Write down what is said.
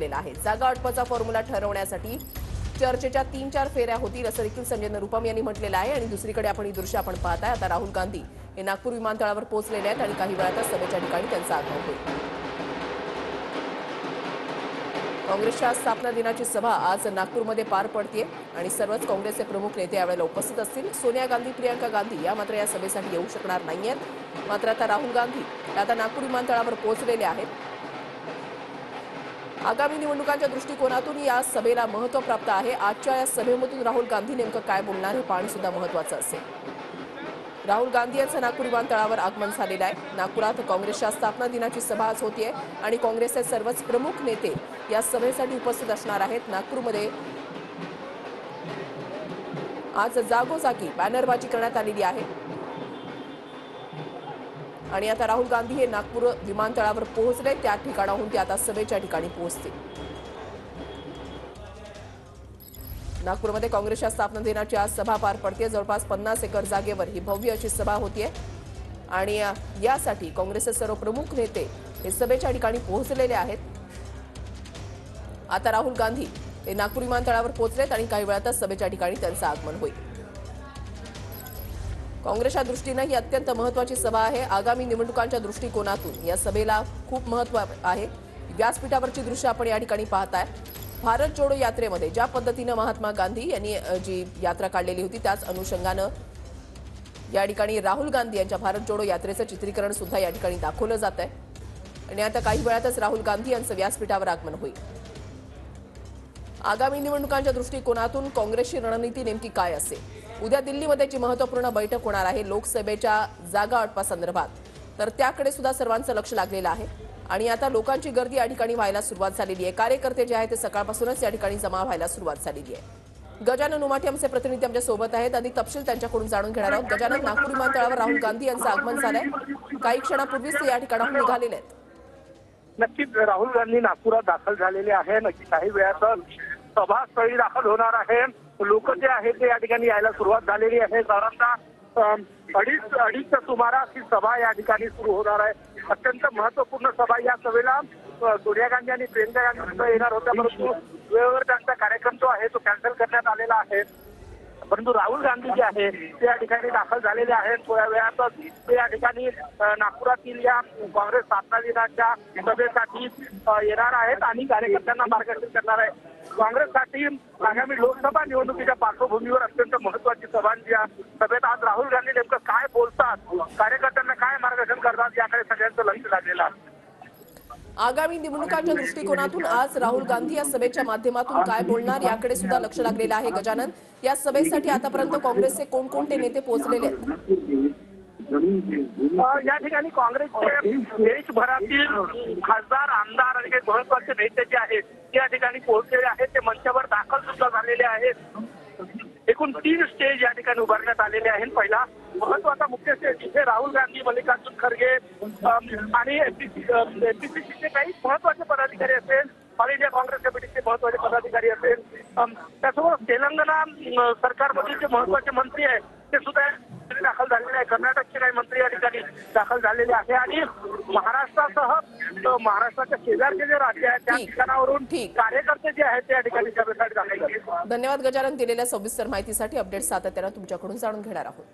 म्हटलेलं आहे। जागा वाटपाचा फॉर्म्युला ठरवण्यासाठी चर्चेच्या 3-4 फेऱ्या होतील असं देखील संजय निरुपम यांनी म्हटलेलं आहे। आणि दुसरीकडे आपण ही दृश्य आपण पाहताय, आता राहुल गांधी हे नागपूर विमानतळावर पोहोचलेले आहेत आणि काही वेळातच सभेच्या ठिकाणी त्यांचं आगमन होईल। काँग्रेसच्या स्थापना दिनाची सभा आज नागपूरमध्ये पार पडते आणि सर्वच काँग्रेसचे प्रमुख नेते यावेळेला उपस्थित असतील। सोनिया गांधी, प्रियंका गांधी या मात्र या सभेसाठी येऊ शकणार नाहीयेत। मात्र आता राहुल गांधी आता नागपूर विमानतळावर पोहोचलेले आहेत। आगामी निवडणुकांच्या दृष्टिकोनातून या सभेला महत्त्व प्राप्त आहे। आजच्या या सभेमधून राहुल गांधी नेमकं काय बोलणार हे पाहणं सुद्धा महत्त्वाचं असेल। राहुल गांधी यांचं नागपूर विमानतळावर आगमन झालेलं आहे। नागपुरात काँग्रेसच्या स्थापना दिनाची सभा आज होतीये आणि काँग्रेसचे सर्वच प्रमुख नेते या सभेसाठी उपस्थित असणार आहेत। नागपूरमध्ये आज जागोजागी बॅनरबाजी करण्यात आलेली आहे आणि आता राहुल गांधी हे नागपूर विमानतळावर पोहोचले, त्या ठिकाणाहून ते आता सभेच्या ठिकाणी पोहोचतील। नागपूरमध्ये काँग्रेसच्या स्थापना दिनाची आज सभा पार पडते। जवळपास 50 एकर जागेवर ही भव्य अशी सभा होतीये आणि यासाठी काँग्रेसचे सर्व प्रमुख नेते हे सभेच्या ठिकाणी पोहोचलेले आहेत। आता राहुल गांधी हे नागपूर विमानतळावर पोहोचलेत आणि काही वेळातच सभेच्या ठिकाणी त्यांचं आगमन होईल। काँग्रेसच्या दृष्टीने ही अत्यंत महत्त्वाची सभा आहे। आगामी निवडणुकांच्या दृष्टिकोनातून या सभेला खूप महत्त्व आहे। व्यासपीठावरची दृश्य आपण या ठिकाणी पाहताय। भारत जोडो यात्रेमध्ये ज्या पद्धतीने महात्मा गांधी यांनी जी यात्रा काढलेली होती त्याच अनुषंगाने या ठिकाणी राहुल गांधी यांच्या भारत जोडो यात्रेचं चित्रीकरण सुद्धा या ठिकाणी दाखवलं जात आहे आणि आता काही वेळातच राहुल गांधी यांचं व्यासपीठावर आगमन होईल। आगामी निवडणुकांच्या दृष्टिकोनातून काँग्रेसची रणनीती नेमकी काय असेल? उद्या दिल्लीमध्ये जी महत्त्वपूर्ण बैठक होणार आहे लोकसभेच्या जागा वाटपासंदर्भात, तर त्याकडे सुद्धा सर्वांचं लक्ष लागलेलं आहे आणि आता लोकांची गर्दी या ठिकाणी व्हायला सुरुवात झालेली आहे। कार्यकर्ते जे आहेत ते सकाळपासूनच या ठिकाणी जमा व्हायला सुरुवात झालेली आहे। गजानन उमाटे आमचे प्रतिनिधी आमच्या सोबत आहेत, अधिक तपशील त्यांच्याकडून जाणून घेणार आहोत। गजानन, नागपूर विमानतळावर राहुल गांधी यांचं आगमन झालंय, काही क्षणापूर्वीच ते या ठिकाणाहून निघालेले आहेत। नक्कीच राहुल गांधी नागपुरात दाखल झालेले आहे। नक्की काही वेळातच सभास्थळी दाखल होणार आहे। लोक जे आहेत ते या ठिकाणी यायला सुरुवात झालेली आहे। साधारणतः अडीचच्या सुमारास ही सभा या ठिकाणी सुरू होणार आहे। अत्यंत महत्वपूर्ण सभा। या सभेला सोनिया गांधी आणि प्रियंका गांधी सुद्धा येणार होत्या, परंतु वेळेवर त्यांचा कार्यक्रम जो आहे तो कॅन्सल करण्यात आलेला आहे। परंतु राहुल गांधी जे आहे ते या ठिकाणी दाखल झालेले आहेत। थोड्या वेळातच ते या ठिकाणी नागपुरातील या काँग्रेस स्थापना दिनाच्या सभेसाठी येणार आहेत आणि कार्यकर्त्यांना मार्गदर्शन करणार आहे। काँग्रेससाठी आगामी लोकसभा निवडणुकीच्या पार्श्वभूमीवर अत्यंत महत्वाची सभा या सभेत आज राहुल गांधी नेमकं काय बोलतात, कार्यकर्त्यांना काय मार्गदर्शन करतात याकडे सगळ्यांचं लक्ष लागलेलं आहे। आगामी निवडणुकांच्या दृष्टिकोनातून आज राहुल गांधी या सभेच्या माध्यमातून काय बोलणार याकडे सुद्धा लक्ष लागलेलं आहे। गजानन, या सभेसाठी आतापर्यंत काँग्रेसचे कोणकोणते नेते पोहोचलेले आहेत? या ठिकाणी काँग्रेसचे देशभरातील खासदार, आमदार आणि काही महत्वाचे नेते जे आहेत ते या ठिकाणी पोहोचलेले आहेत। ते मंचावर दाखल सुद्धा झालेले आहेत। एकूण 3 स्टेज या ठिकाणी उभारण्यात आलेले आहेत। पहिला महत्वाचा मुख्य स्टेज जिथे राहुल गांधी, मल्लिकार्जुन खरगे आणि एमपीसीसीचे काही महत्वाचे पदाधिकारी असेल, ऑल इंडिया काँग्रेस कमिटीचे महत्वाचे पदाधिकारी असेल, त्यासोबत तेलंगणा सरकारमधील जे महत्वाचे मंत्री आहेत ते सुद्धा दाखल झालेले आहे। कर्नाटकचे काही मंत्री या ठिकाणी दाखल झालेले आहे आणि महाराष्ट्रासह महाराष्ट्राच्या शेजारचे जे राज्य आहेत त्या ठिकाणावरून कार्यकर्ते जे आहेत ते या ठिकाणी सभेसाठी दाखल झाले। धन्यवाद गजानन, दिलेल्या सविस्तर माहितीसाठी। अपडेट सातत्याने तुमच्याकडून जाणून घेणार आहोत।